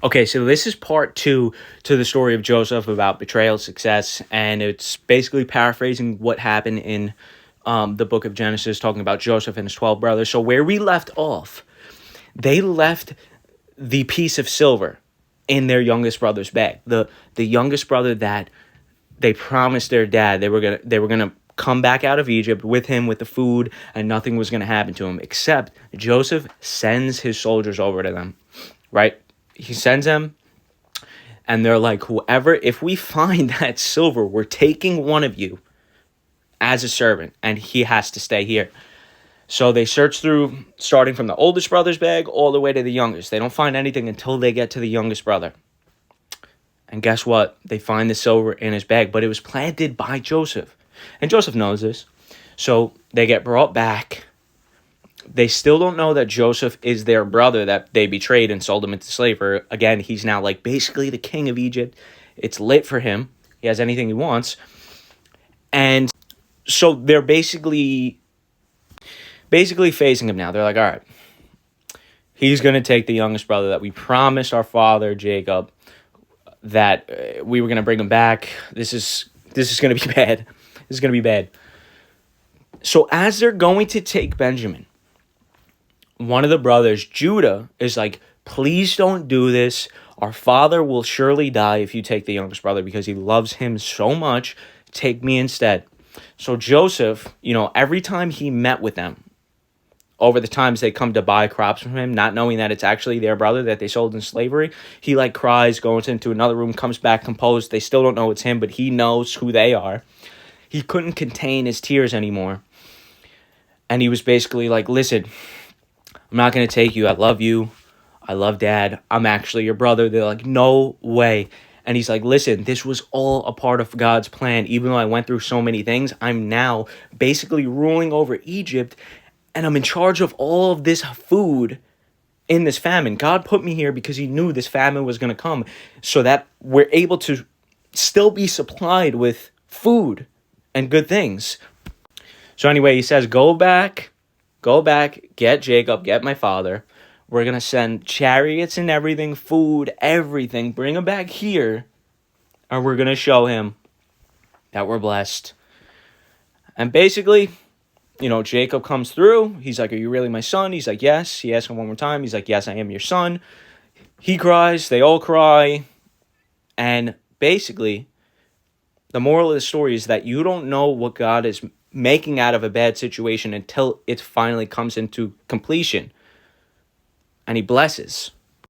Okay, so this is part two to the story of Joseph about betrayal, success, and it's basically paraphrasing what happened in the book of Genesis, talking about Joseph and his 12 brothers. So where we left off, they left the piece of silver in their youngest brother's bag. The youngest brother that they promised their dad they were gonna come back out of Egypt with him with the food, and nothing was gonna happen to him, except Joseph sends his soldiers over to them, right? He sends them, and they're like, whoever, if we find that silver, we're taking one of you as a servant, and he has to stay here. So they search through, starting from the oldest brother's bag all the way to the youngest. They don't find anything until they get to the youngest brother. And guess what? They find the silver in his bag, but it was planted by Joseph. And Joseph knows this. So they get brought back. They still don't know that Joseph is their brother that they betrayed and sold him into slavery. Again, he's now like basically the king of Egypt. It's lit for him. He has anything he wants. And so they're basically facing him now. They're like, all right, he's going to take the youngest brother that we promised our father, Jacob, that we were going to bring him back. This is going to be bad. This is going to be bad. So as they're going to take Benjamin, one of the brothers, Judah, is like, please don't do this. Our father will surely die if you take the youngest brother because he loves him so much. Take me instead. So Joseph, every time he met with them, over the times they come to buy crops from him, not knowing that it's actually their brother that they sold in slavery, he like cries, goes into another room, comes back composed. They still don't know it's him, but he knows who they are. He couldn't contain his tears anymore. And he was basically like, listen, I'm not going to take you. I love you. I love Dad. I'm actually your brother. They're like, no way. And he's like, listen, this was all a part of God's plan. Even though I went through so many things, I'm now basically ruling over Egypt, and I'm in charge of all of this food in this famine. God put me here because he knew this famine was going to come so that we're able to still be supplied with food and good things. So anyway, he says, go back, get Jacob, get my father. We're going to send chariots and everything, food, everything. Bring him back here, and we're going to show him that we're blessed. And basically, Jacob comes through. He's like, are you really my son? He's like, yes. He asks him one more time. He's like, yes, I am your son. He cries. They all cry. And basically, the moral of the story is that you don't know what God is making out of a bad situation until it finally comes into completion. And he blesses.